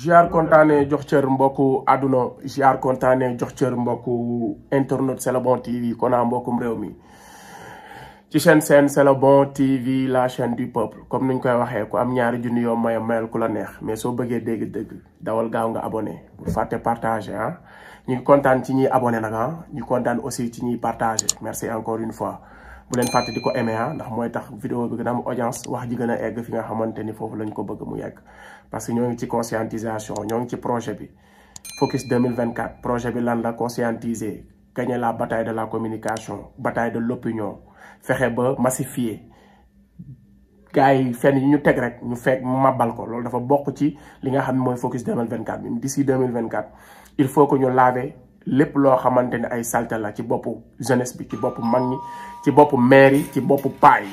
ziar kontaane jox cër mbokku àdduna ziar kontaane jox cër mbokku internet C'est le bon TV konaa mbokkum réew mi ci chaîne C'est le bon TV la chaîne du peuple comme niñ koy waxee ku am ñaari junni yoo mayal ku la neex mais soo bëggee dégg-dégg dawal gaaw nga abonné bu fàtte partager ah ñu ngi kontaan ci ñuy abonné nag ah ñu kontaan aussi ci ñuy partager merci encore une fois bu leen fàtte di ko aimer ah ndax mooy tax vidéo bi gën a am audience wax ji gën a egg fi nga xamante ni foofu lañ ko bëgg mu yegg parce que ñoo ngi ci conscientisation ñoo ngi ci projet bi Focus 2024 projet bi lan la conscientiser gagner la bataille de la communication bataille de l'opinion fexe ba massifier gars yi fenn yi ñu teg rek ñu fekk mabal ko loolu dafa bokk ci li nga xam ne mooy Focus 2024 bi d'ici 2024 il faut que ñu laver lépp loo xamante ne ay salte la ci boppu jeunesse bi ci boppu mag ñi ci boppu maire yi ci boppu paa yi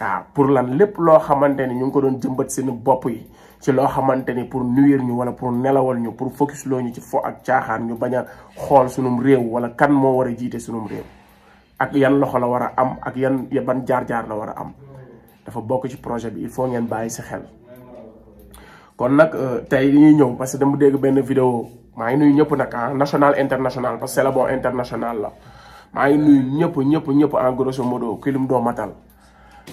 waaw pour lan lépp loo xamante ni ñu ngi ko doon jëmbat seen bopp yi ci loo xamante ni pour nuire ñu wala pour nelawal ñu pour focus loo ñu ci fo ak caaxaan ñu bañ a xool sunum réew wala kan moo war a jiite sunum réew ak yan loxo la war a am ak yan ban jaar-jaar la war a am dafa bokk ci projet bi il faut ngeen bàyyi si xel. kon nag tey dañuy ñëw parce que dama dégg benn vidéo maa ngi nuyu ñëpp nag ah national international parce que C'est le bon international la maa ngi nuyu ñëpp en grosso modo kilim doo matal.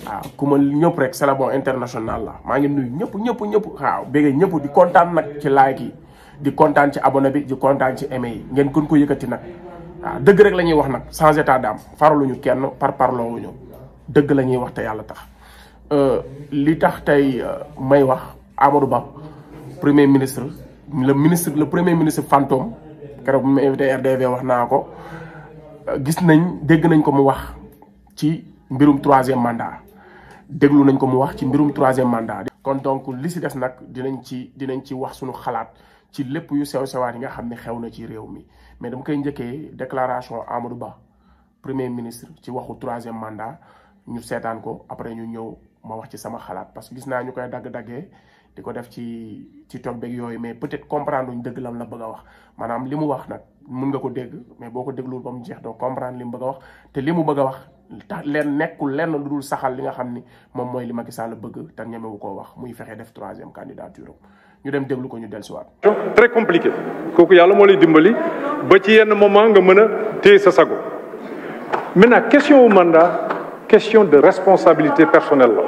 waaw ku ma ñëpp rek C'est le bon international la maa ngi nuyu ñëpp waaw béggee ñëpp di kontaan nag ci like yi di kontaan ci abonné bi di kontaan ci aimé yi ngeen gën ko yëkkati nag waaw dëgg rek la ñuy wax nag sans état d'âme faraluñu kenn parloowuñu dëgg la ñuy wax te yàlla tax li tax tey may wax Amadou Ba premier ministre le premier ministre fantôme keroog bu ma invité RDV wax naa ko gis nañ dégg nañ ko mu wax ci mbirum 3e mandat déglu nañ ko mu wax ci mbirum 3e mandat. kon donc li si des nag dinañ ci wax suñu xalaat ci lépp yu sew sewaat yi nga xam ne xew na ci réew mi mais dama koy njëkkee déclaration Amadou Ba premier ministre ci waxu 3e mandat ñu seetaan ko après ñu ñëw ma wax ci sama xalaat parce que gis naa ñu koy dagg-daggee di ko def ci toog beeg yooyu mais peut-être comprendre luñ dëgg lam la bëgg a wax maanaam li mu wax nag mun nga ko dégg mais boo ko dégluwul ba mu jeex doo comprendre li mu bëgg a wax te li mu bëgg a wax tax leen nekkul lenn lu dul saxal li nga xam ni moom mooy li Macky Sall bëgg te ñemewu koo wax muy fexe def 3e candidature ñu dem déglu ko ñu dellusiwaat. très compliqué kooku yàlla moo lay dimbali ba ci yenn moment nga mën a téye sa sago maintenant question au mandat question de responsabilité personnelle la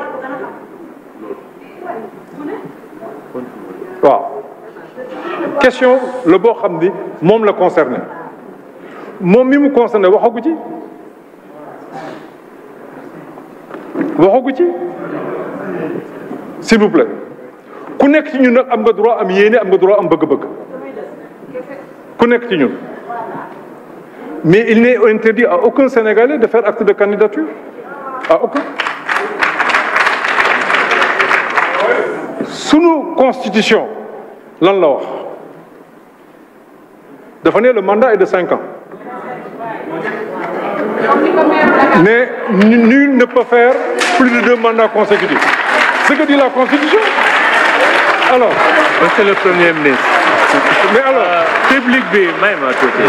waaw question la boo xam ni moom la concerné moom mi mu concerné waxagu ci s'il vous plaît ku nekk ci ñun nag am nga droit am yéene am nga droit am bëgg-bëgg ku nekk ci ñun mais il n'est interdit à aucun Sénégalais de faire acte de candidature à aucun. Sunu constitution lan la wax dafa ne le mandat est de 5 ans mais nul ne peut faire plus de 2 mandats consécutifs ce que dit la constitution alors. monsieur le premier ministre. mais alors public bi may ma tuuti.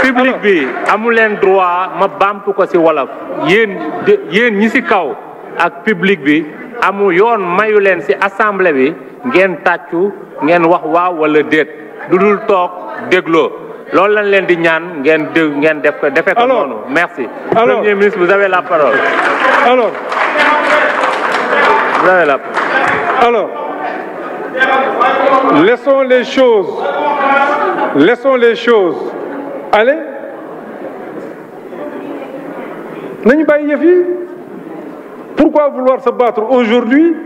public bi amu leen droit ma bamtu ko ci wolof yéen ñi ci kaw ak public bi. amu yoon mayu leen ci assemblée bi ngeen tàccu ngeen wax waaw wala déet lu dul toog dégloo loolu lañ leen di ñaan ngeen def ko defee ko noonu merci. Premier ministre vous avez la parole. alors vous avez la parole. alors laissons les choses aller nañu bàyyi yëf yi. Pourquoi vouloir se battre aujourd'hui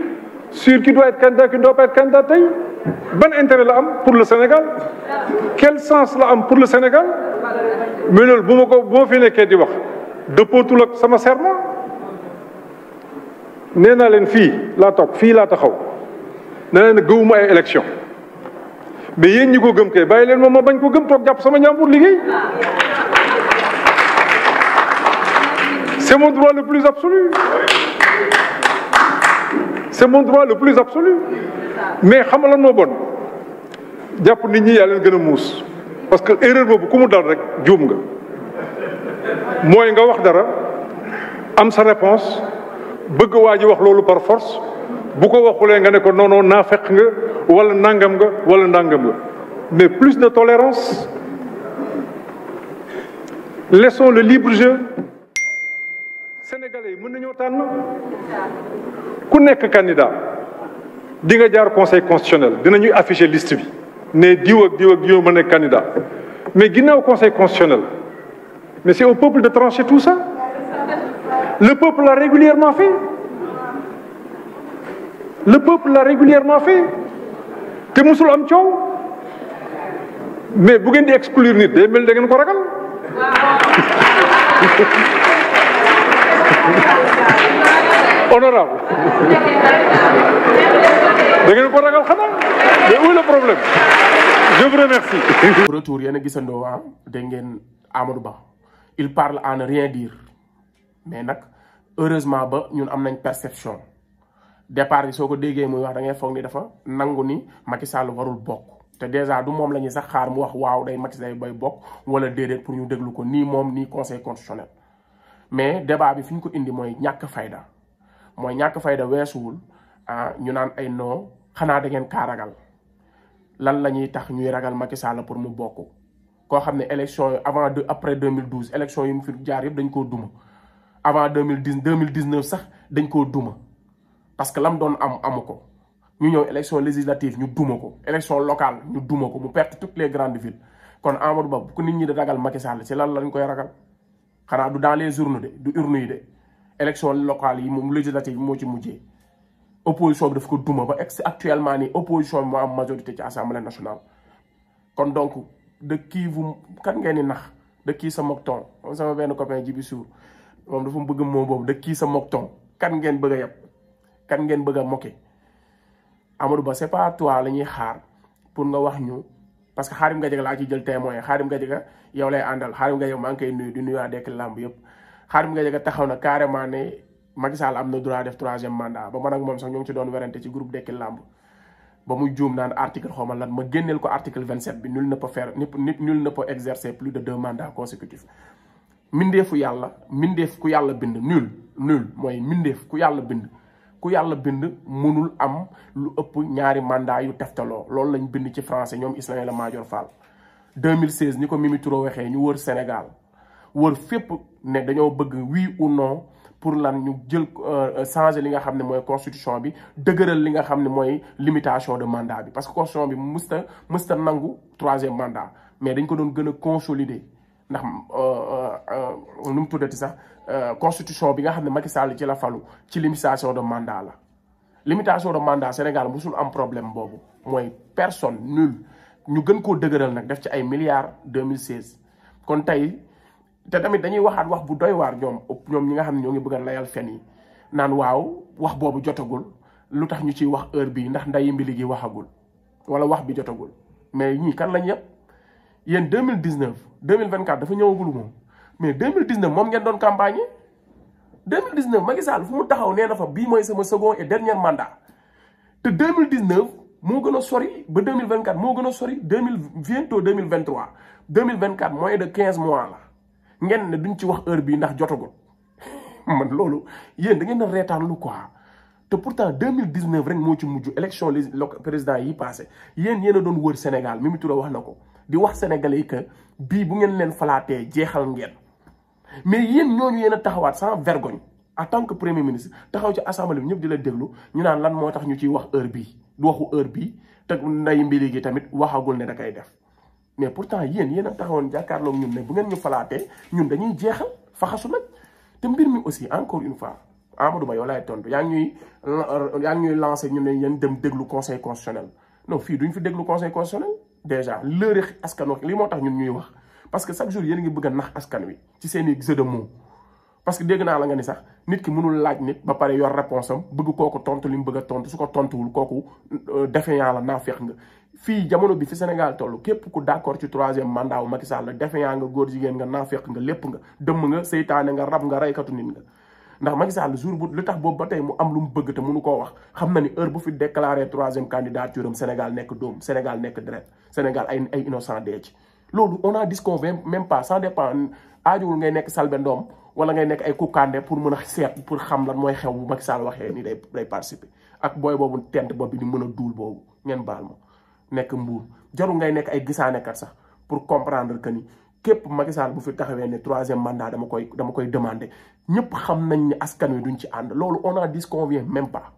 sur qui doit être candidat, qui ne doit pas être candidat tey ban intérêt la am pour le Sénégal quel sens la am pour le Sénégal mais loolu bu ma fi nekkee di wax dëppootul ak sama serment nee naa leen fii laa taxaw nee naa leen gëwuma ay élection mais yéen ñi ko gëm kay bàyyi leen moom ma bañ ko gëm toog jàpp sama ñaambur liggéey c'est mon droit le plus absolu. C'est mon droit le plus absolu mais xam nga lan moo bon jàpp nit ñi yaa leen gën a muus parce que erreur boobu ku mu dal rek juum nga mooy nga wax dara am sa réponse bëgg waa ji wax loolu par force bu ko waxulee nga ne ko non naa fekk nga wala nangam nga wala nangam nga mais plus de tolérance. Laissons le libre jeu. Sénégalais yi mën nañoo tànn ku nekk candidat di nga jaar conseil constitutionnel dinañuy afficher liste bi ne diw ak diw ak diw mën nekk candidat mais ginnaaw conseil constitutionnel mais c'est au peuple de trancher tout ça. Le peuple l'a régulièrement fait. Le peuple l'a régulièrement fait te musul am coow mais bu ngeen di exclure nit day mel da ngeen ko ragal. Honorable da ngeen ko ragal xanaa mais où est le problème? Je vous remercie. Retour yéen a gisandoo dégg ngeen Amadou Ba il parle à ne rien dire mais nag heureusement ba ñun am nañ perception départ bi soo ko déggee muy wax da ngay foog ni dafa nangu ni Macky Sall warul bokk te déjà du moom la ñuy sax xaar mu wax waaw day Macky Sall bay bokk wala déedéet pour ñu déglu ko nii moom nii conseil constitutionnel mais débat bi fi ñu ko indi mooy ñàkk fayda weesuwul ñu naan ay non xanaa da ngeen kaa ragal lan la ñuy tax ñuy ragal Macky Sall pour mu bokk koo xam ne élection avant après 2012 élection yi mu fi jaar yëpp dañ koo duma avant 2019 sax dañ koo duma parce que lam doon amu ko ñu ñëw élection législative ñu duma ko élection locale ñu duma ko mu perte toutes les grandes villes kon Amadou Ba bu ko nit ñi di ragal Macky Sall ci lan lañ koy ragal xanaa du dans les urnes de du urnes yi de élection locale yi moom législative yi moo ci mujjee opposition bi daf ko duma ba actuellement nii opposition bi moo am majorité ci assemblée nationale kon donc de kii vous kan ngeen ni nax de kii sa mokton moom sama benn copain Jibi Sour moom dafa bëgg moom boobu de kii sa mokton kan ngeen bëgg a yeb kan ngeen bëgg a moquer Amadou Ba c'est pas toi la ñuy xaar pour nga wax ñu parce que Khadim Gadiaga laa ci jël témoin Khadim Gadiaga yow lay àndal Khadim Gadiaga maa ngi koy nuyu di nuyu waa Dekki Lamb yëpp Khadim Gadiaga taxaw na carrément ne Macky Sall am na droit def 3e mandat ba man ak moom sax ñoo ngi ci doon werante ci groupe Dekki Lamb ba muy juum naan article xawma lan ma génneel ko article 27 bi nul ne peut faire nul ne peut exercer plus de 2 mandats consécutifs mindeefu yàlla mindeef ku yàlla bind nul mooy mindeef ku yàlla bind mënul am lu ëpp ñaari mandat yu teftaloo loolu lañ bind ci français ñoom Ismaïla Madior Fall 2016 ni ko Mimi Touré waxee ñu wër Sénégal wër fépp ne dañoo bëgg oui ou non pour lan ñu jël changer li nga xam ne mooy constitution bi dëgëral li nga xam ne mooy limitation de mandat bi parce que constitution bi mësta nangu 3e mandat mais dañ ko doon gën a consolider ndax nu mu tuddati sax constitution bi nga xam ne Macky Sall ci la falu ci limitation de mandat la limitation de mandat Sénégal musul am problème boobu mooy personne nul ñu gën koo dëgëral nag def ci ay milliards 2016 kon tey te tamit dañuy waxaat wax bu doy waar ñoom ñi nga xam ne ñoo ngi bëgg a layal fen yi naan waaw wax boobu jotagul lu tax ñu ciy wax heure bii ndax ndayi mbili gi waxagul wala wax bi jotagul mais ñii kan lañ yëpp yéen 2024 dafa ñëwagul moom mais 2019 moom ngeen doon campagne 2019 Macky Sall fu mu taxaw nee na fa bii mooy sama second et dernier mandat te 2019 moo gën a sori ba 2024 moo gën a sori bientôt 2023 2024 moins de 15 mois la ngeen ne duñ ci wax heure bii ndax jotagul man loolu yéen da ngeen a reetaan lu quoi te pourtant 2019 rek moo ci mujj élection président yi passé yéen a doon wër Sénégal Mimi Touré wax na ko di wax sénégalais yi que bii bu ngeen leen falaatee jeexal ngeen mais yéen ñooñu yéen a taxawaat sans vergogne en tant que premier ministre taxaw ci assemblée bi ñëpp di la déglu ñu naan lan moo tax ñu ciy wax heure bii du waxu heure bii te nday mbiri gi tamit waxagul ne da koy def mais pourtant yéen a taxawoon jàkkaarloog ñun ne bu ngeen ñu falaatee ñun dañuy jeexal faxasu nag te mbir mi aussi encore une fois Amadou Ba yow laay tontu yaa ngi ñuy lancé ñu ne yéen dem déglu conseil constitutionnel non fii duñ fi déglu conseil constitutionnel déjà lëre askan wi li moo tax ñun ñuy wax parce que chaque jour yéen a ngi bëgg a nax askan wi ci seen i jeu de mots parce que dégg naa la nga ni sax nit ki mënul laaj nit ba pare yor réponse am bëgg kooku tontu li mu bëgg a tontu su ko tontuwul kooku défiant la naa feex nga fii jamono bi fi Sénégal toll képp ku d'accord ci 3e mandat wu Macky Sall la défiant nga góor jigéen nga naa feex nga lépp nga dëmm nga seytaane nga rab nga reykatu nit nga ndax Macky Sall jour bu li tax boobu ba tey mu am lu mu bëgg te mënu koo wax xam na ni heure bu fi déclaré 3e candidature am Sénégal nekk doom Sénégal nekk deret Sénégal ay innocent dee ci loolu on a disconvaincu même pas ça dépend aajowul ngay nekk Selbé Ndom wala ngay nekk ay Koukandé pour mën a seet pour xam lan mooy xew bu Macky Sall waxee ni day participer ak booy boobu tent boobu di mën a duul boobu ngeen baal ma nekk Mbour jarul ngay nekk ay gisaanekat sax pour comprendre que ni képp Macky Sall bu fi taxawee ne 3e mandat dama koy demander ñëpp xam nañ ne askan wi duñ ci ànd loolu on en disconvient même pas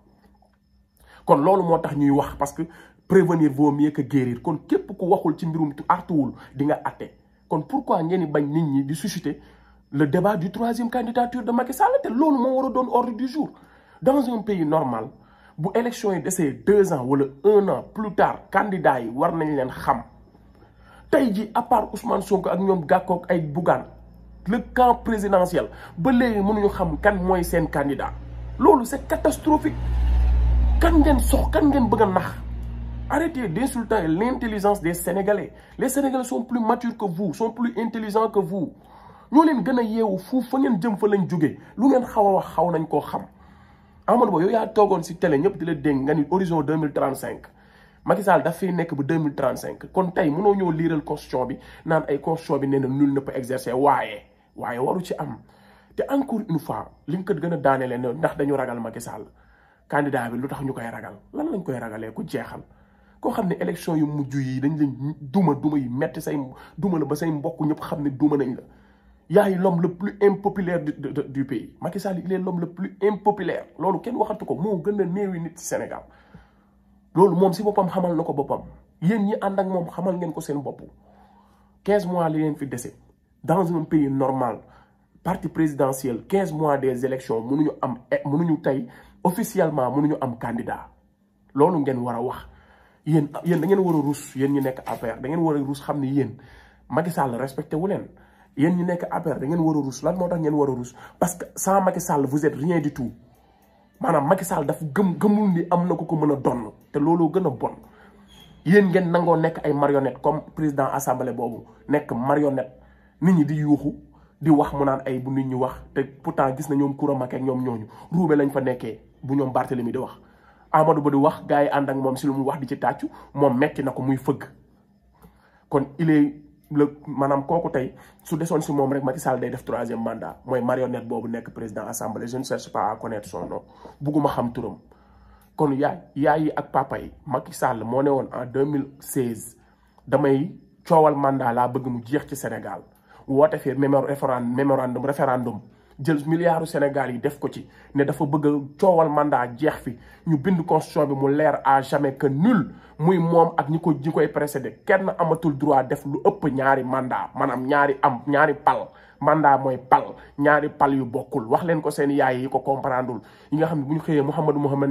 kon loolu moo tax ñuy wax parce que prévenir vaut mieux que guérir kon képp ku waxul ci mbirum artuwul di nga atte kon pourquoi ngeen di bañ nit ñi di susciter le débat du 3e candidature de Macky Sall te loolu moo war a doon ordre du jour dans un pays normal bu élection yi desee 2 ans wala 1 an plus tard candidats yi war nañ leen xam tey ji à part Ousmane Sonko ak ñoom Gàkkoog ay Bougane le camp présidentiel ba léegi mënuñu xam kan mooy seen candidat loolu c'est catastrophique kan ngeen bëgg a nax arrêtez d'insulter l'intelligence des Sénégalais les Sénégalais sont plus matures que vous sont plus intelligents que vous ñoo leen gën a yeewu fuuf fa ngeen jëm fa lañ jógee lu ngeen xaw a wax xaw nañ koo xam Amadou Ba yow yaa toogoon si télé ñëpp di la dégg nga ni horizon 2035 Macky Sall daf fiy nekk ba 2035 kon tey mënoo ñëw liiral constitution bi naan ay constitution bi nee na nul ne peut exercer waaye waru ci am te encore une fois li nga ko gën a daanelee ne ndax dañu ragal Macky Sall candidat bi lu tax ñu koy ragal lan lañ koy ragalee ku jeexal koo xam ne élection yu mujj yi dañ leen duma yi metti say duma la ba say mbokk ñëpp xam ne duma nañ la yaay l'homme le plus impopulaire du pays Macky Sall il est l'homme le plus impopulaire loolu kenn waxatu ko moo gën a néewi nit ci Sénégal loolu moom si boppam xamal na ko boppam yéen ñi ànd ak moom xamal ngeen ko seen bopp 15 mois li leen fi dese dans un pays normal parti présidentiel 15 mois des élections mënuñu tey officiellement mënuñu am candidat loolu ngeen war a wax yéen da ngeen war a rus yéen ñi nekk APR da ngeen war a rus xam ne yéen Macky Sall respecté wu leen yéen ñi nekk APR da ngeen war a rus lan moo tax ngeen war a rus parce que sans Macky Sall vous êtes rien du tout maanaam Macky Sall dafa gëmul ni am na ko mën a donn te looloo gën a bon yéen ngeen nangoo nekk ay marionnette comme président assemblée boobu nekk marionnette nit ñi di yuuxu di wax mu naan ay bu nit ñi wax te pourtant gis na ñoom Koura Macky ak ñoom ñooñu ruube lañ fa nekkee bu ñoom Barthélemy di wax Amadou Ba di wax gars yi ànd ak moom si lu mu wax di ci tàccu moom metti na ko muy fëgg kon il est maanaam kooku tey su desoon si moom rek Macky Sall day def 3e mandat mooy marionnette boobu nekk président assemblée je ne cherche pas à connaître son nom bugguma xam turam kon yaay yi ak papa yi Macky Sall moo ne woon en 2016 damay coowal mandat laa bëgg mu jeex ci Sénégal woote fi référendum jël milliards Sénégal yi def ko ci ne dafa bëgg a coowal mandat jeex fi ñu bind constitution bi mu leer à jamais que nul muy moom ak ñi koy précédé kenn amatul droit def lu ëpp ñaari mandat maanaam ñaari pal mandat mooy pal ñaari pal yu bokkul wax leen ko seen yaay yi ko comprendreul yi nga xam ne bu ñu xëyee Mamadou Mouhamed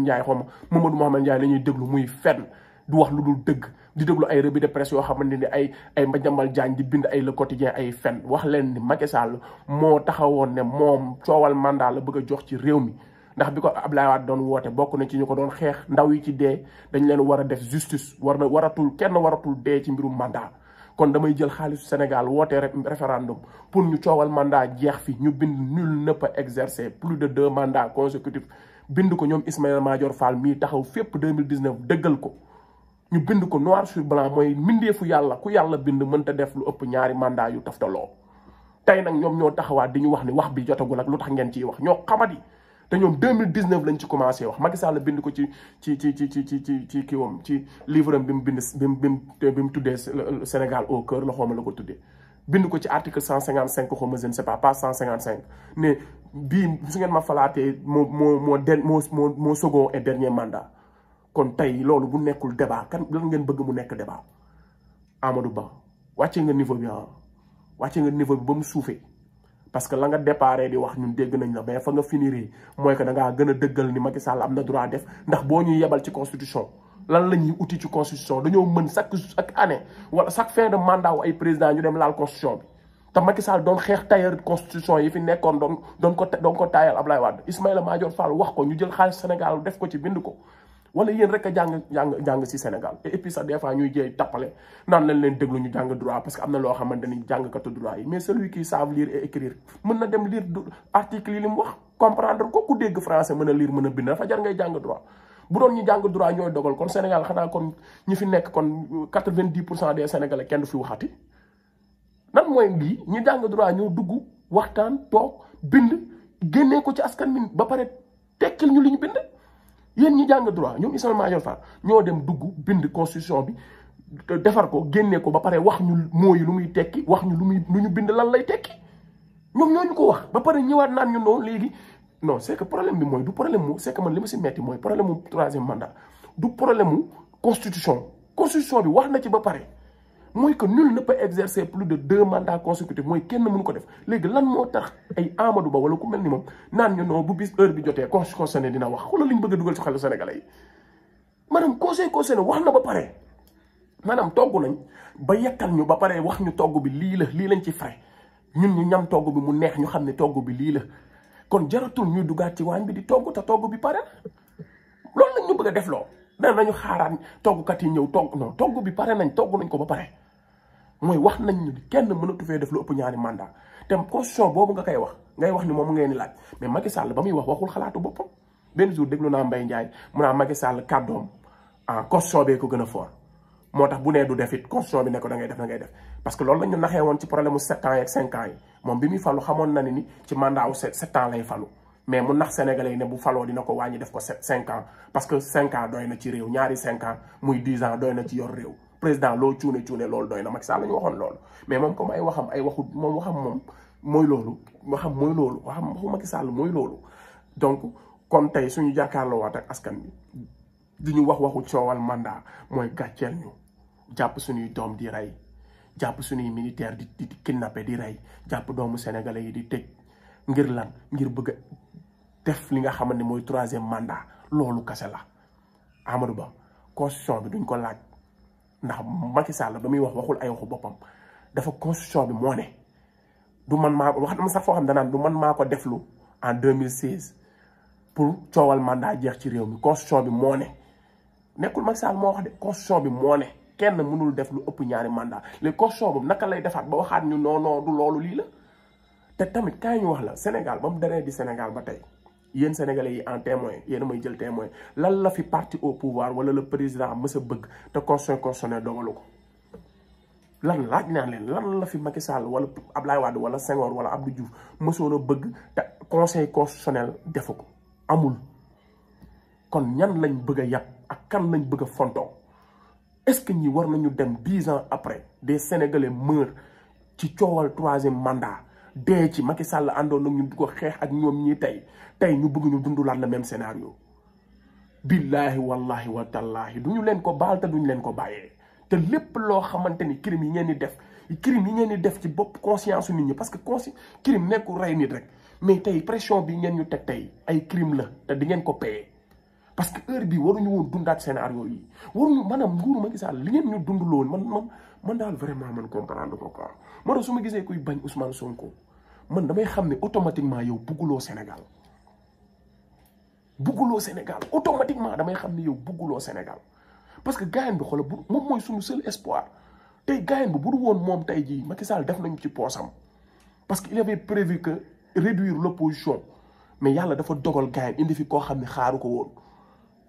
Ndiaye la ñuy déglu muy fenn du wax lu dul dëgg di déglu ay revue de presse yoo xamante ni ay Madiambal Diagne di bind ay Le Quotidien ay fen wax leen ni Macky Sall moo taxawoon ne moom coowal mandat la bëgg a jox ci réew mi ndax bi ko Abdoulaye Wade doon woote bokk na ci ñu ko doon xeex ndaw yi ci dee dañ leen war a def justice kenn waratul dee ci mbirum mandat kon damay jël xaalisu Sénégal woote référendum pour ñu coowal mandat jeex fi ñu bind nul ne peut exercer plus de 2 mandats consécutifs bind ko ñoom Ismaïla Madior Fall mii taxaw fépp 2019 dëggal ko ñu bind ko noir sur blanc mooy mbindeefu yàlla ku yàlla bind mënta def lu ëpp ñaari mandat yu taftaloo tey nag ñoom ñoo taxawaat di ñu wax ni wax bi jotagul ak lu tax ngeen ciy wax ñoo xamadi te ñoom 2019 lañ ci commencé wax Macky Sall bind ko ci kiiwam ci livre am bi mu bind bi mu tuddee Sénégal au cœur la xooma la ko tuddee bind ko ci article 155 xawma je ne sais pas 155 ne bii su ngeen ma falaatee moo second et dernier mandat kon tey loolu bu nekkul débat kan lan ngeen bëgg mu nekk débat Amadou Ba wàcce nga niveau bi ba mu suufee parce que la nga déparé di wax ñun dégg nañ la mais fa nga finiree mooy que da ngaa gën a dëggal ni Macky Sall am na droit def ndax boo ñuy yebal ci constitution lan la ñuy uti ci constitution dañoo mën chaque année wala chaque fin de mandat wu ay président ñu dem laal constitution bi te Macky Sall doon xeex tailleur constitution yi fi nekkoon doon ko taayal Ablaye Wade Ismaïla Madior Fall wax ko ñu jël xaalis Sénégal def ko ci bind ko wala yéen rek a jàng si Sénégal et puis sax des fois ñuy jéey tappale naan lañ leen déglu ñu jàng droit parce que am na loo xamante ni jàngkatu droit yi mais celui qui savent lire et écrire mën na dem lire article yi li mu wax comprendre ko ku dégg français mën a lire mën a bind dafa jar ngay jàng droit bu doon ñu jàng droit ñooy dogal kon Sénégal xanaa kon ñi fi nekk kon 90% des Sénégalais kenn du fi waxati nan mooy lii ñi jàng droit ñoo dugg waxtaan toog bind génnee ko ci askan mi ba pare tekkil ñu li ñu bind yéen ñi jàng droit ñoom Ismaïla Madior Fall ñoo dem dugg bind constitution bi defar ko génne ko ba pare wax ñu mooy lu muy tekki wax ñu lu ñu bind lan lay tekki ñoom ñoo ñu ko wax ba pare ñëwaat naan ñu noonu léegi non c'est que problème bi mooy du problème mu c'est que man li ma si metti mooy problème mu troisième mandat du problème mu constitution bi wax na ci ba pare mooy que nul ne peut exercer plus de 2 mandats consécutifs mooy kenn mënu ko def léegi lan moo tax ay Amadou Ba wala ku mel ni moom naan ñu non bu bis heure bi jotee constitution dina wax xoolal li ñu bëgg a dugal ci xelu Sénégalais yi maanaam conseil constitutionnel wax na ba pare maanaam togg nañ ba yekkal ñu ba pare wax ñu togg bi lii lañ ci frais ñun ñu ñam togg bi mu neex ñu xam ne togg bi lii la kon jaratul ñuy dugaat ci waañ bi di togg te togg bi pare loolu lañ ñu bëgg a def loo nee nañu xaaraat toggkat yi ñëw togg non togg bi pare nañ togg nañ ko ba pare mooy wax nañ ñu kenn mënatu fee def lu ëpp ñaari mandat te constitution boobu nga koy wax ngay wax ni moom ngeen di laaj mais Macky Sall ba muy wax waxul xalaatu boppam benn jour déglu naa Mbaye Ndiaye mu naa Macky Sall kàddoom constitution bee ko gën a fort moo tax bu nee du def it constitution bi ne ko da ngay def parce que loolu la ñu naxee woon ci problème mu 7 ans ak 5 ans yi moom bi muy falu xamoon na ni ci mandat wu 7 ans lay falu mais mu nax sénégalais yi ne bu faloo dina ko wàññi def ko 5 ans parce que 5 ans doy na ci réew ñaari 5 ans muy 10 ans doy na ci yor réew président loo cuune loolu doy na Macky Sall la ñu waxoon loolu mais moom comme ay waxam ay waxu moom waxam moom mooy loolu waxu Macky Sall mooy loolu donc kon tey suñu jàkkaarloo waat ak askan bi di ñu waxu coowal mandat mooy gàcceel ñu jàpp suñuy doom di rey jàpp suñuy militaire di kidnappé di rey jàpp doomu sénégalais yi di tëj ngir lan ngir bëgg a def li nga xamante ne mooy 3e mandat loolu kase la Amadou Ba constitution bi duñ ko laaj ndax Macky Sall ba muy waxul ay waxu boppam dafa constitution bi moo ne du man maa wax dama sax foo xam danaan du man maa ko deflu en 2016 pour coowal mandat jeex ci réew mi constitution bi moo ne nekkul Macky Sall moo wax de constitution bi moo ne kenn mënul def lu ëpp ñaari mandat les constitution boobu naka lay defaat ba waxaat ñu non du loolu lii la te tamit kaay ñu wax la Sénégal ba mu daree di Sénégal ba tey yéen sénégalais yi en témoin yéen a may jël témoin lan la fi parti au pouvoir wala le président mës a bëgg te conseil constitutionnel dogalu ko lan laaj naan leen lan la fi Macky Sall wala Ablaye Wade wala Senghor wala Abdou Diouf mësoon a bëgg te conseil constitutionnel defu ko amul kon ñan lañ bëgg a yàpp ak kan lañ bëgg a fontoo est-ce que ñi war nañu dem 10 ans après des sénégalais meurent ci coowal 3e mandat dee ci Macky Sall àndoon nag ñu di ko xeex ak ñoom ñi tey ñu bëgg ñu dundulaat le même scénario billahi wallahi wa tallahi duñu leen ko baal te duñu leen ko bàyyee te lépp loo xamante ni crime yi ngeen di def ci bopp conscience nit ñi parce que crime nekkul rey nit rek mais tey pression bi ngeen ñu teg tey ay crime la te di ngeen ko payer parce que heure bi waruñu woon dundaat scénario yi waruñu maanaam nguuru Macky Sall li ngeen ñu dunduloon man daal vraiment man comprendre ko quoi moo tax su ma gisee kuy bañ Ousmane Sonko man damay xam ne automatiquement yow bugguloo Sénégal automatiquement damay xam ne yow bugguloo Sénégal parce que gaayen bi xoolal moom mooy suñu seul espoir tey gaayen bi bu du woon moom tey jii Macky Sall def nañu ci poosam parce que il avait prévu que réduire l'opposition mais yàlla dafa dogal gaayen indi fi koo xam ne xaaru ko woon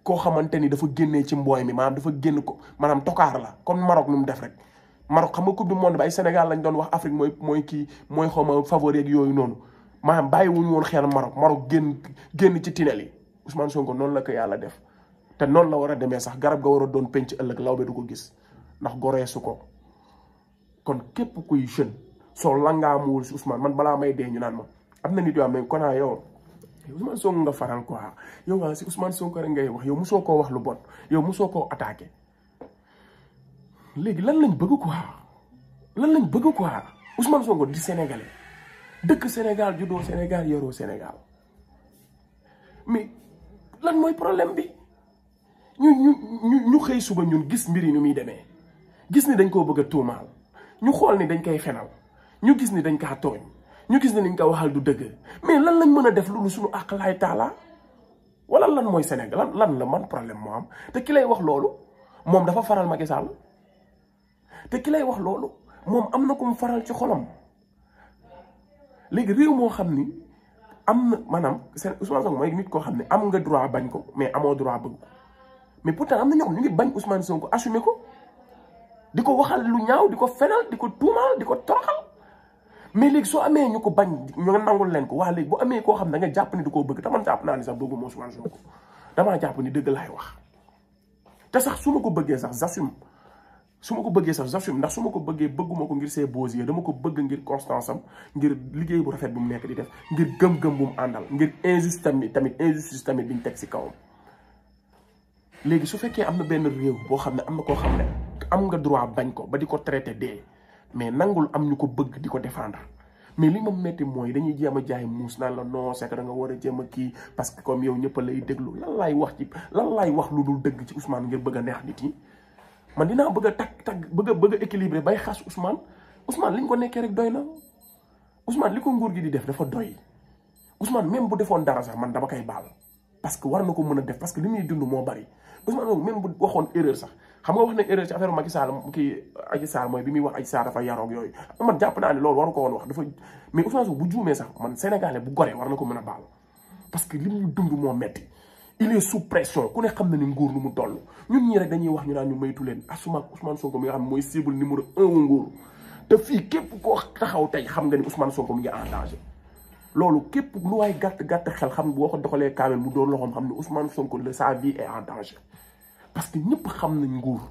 koo xamante ni dafa génnee ci mbooy mi maanaam dafa génn ko maanaam tokaar la comme Maroc nu mu def rek Maroc xam nga coupe du monde ba ay Sénégal lañ doon wax Afrique mooy xawma favori ak yooyu noonu maanaam bàyyi wuñu woon xel Maroc génn ci tinel yi Ousmane Sonko noonu la ko yàlla def te noonu la war a demee sax garab ga war a doon penc ëllëg lawbe du ko gis ndax goreesu ko kon képp kuy jeune soo langaamuwul si Ousmane man balaa may dee ñu naan ma am na nit yoo xam ne konaa yow Ousmane Sonko nga faral quoi yow waa si Ousmane Sonko rek ngay wax yow mosoo koo wax lu bon yow mosoo koo attaqué léegi lan lañ bëgg quoi Ousmane Sonko di sénégalais dëkk Sénégal juddoo Sénégal yoroo Sénégal mais lan mooy problème bi ñu xëy suba ñun gis mbir yi ni muy demee gis ni dañ koo bëgg a tuumaal ñu xool ni dañ koy fenal ñu gis ni dañ kaa tooñ ñu gis ni dañ ko waxal du dëgg mais lan lañ mën a def loolu suñu àq laay taala wala lan mooy Sénégal lan la man problème moo am te ki lay wax loolu moom dafa faral Macky Sall te ki lay wax loolu moom am na ko mu faral ci xolam léegi réew moo xam ni am na maanaam Ousmane Sonko mooy nit koo xam ne am nga droit bañ ko mais amoo droit bëgg ko mais pourtant am na ñoo xam ñu ngi bañ Ousmane Sonko assumé ko di ko waxal lu ñaaw di ko fenal di ko tuumaal di ko toroxal mais léegi soo amee ñu ko bañ ñu nga nangul leen ko waa léegi bu amee koo xam ne da nga jàpp ni du koo bëgg te man jàpp naa ni sax bëgguma Ousmane Sonko damaa jàpp ni dëgg laay wax te sax su ma ko bëggee sax j'assume ndax su ma ko bëggee bëgguma ko ngir ses beaux yeux dama ko bëgg ngir constance am ngir liggéey bu rafet bu mu nekk di def ngir gëm-gëm bu mu àndal ngir injustice tamit biñ teg si kawam. léegi su fekkee am na benn réew boo xam ne am na koo xam ne am nga droit bañ ko ba di ko traité dee mais nangul am ñu ko bëgg di ko défendre mais li ma metti mooy dañuy jéem a jaay muus naan la non c'est que da nga war a jéem a kii parce que comme yow ñëpp lay déglu lan laay wax lu dul dëgg ci Ousmane ngir bëgg a neex nit yi. man dinaa bëgg a bëgg a équilibré bay xas Ousmane li ñu ko nekkee rek doy na Ousmane li ko nguur gi di def dafa doy Ousmane même bu defoon dara sax man dama koy baal parce que war na ko mën a def parce que li muy dund moo bari Ousmane même bu waxoon erreur sax xam nga wax na erreur ci affaire Macky Sall Adji Sarr mooy bi muy wax Adji Sarr dafa yaroog yooyu man jàpp naa ne loolu waru ko woon wax dafa mais Ousmane Sonko bu juumee sax man sénégalais bu goree war na ko mën a baal parce que li muy dund moo metti il est sous pression ku ne xam na ni nguur nu mu toll ñun ñii rek dañuy wax ñu naan ñu maytu leen asuma Ousmane Sonko mi nga xam ne mooy cible numéro 1 wu nguur te fii képp koo taxaw tey xam nga ni Ousmane Sonko mi ngi en danger loolu képp lu waay gàtt xel xam boo ko doxalee kaamel mu doon loxoom xam ne Ousmane Sonko sa vie est en danger parce que ñëpp xam nañ nguur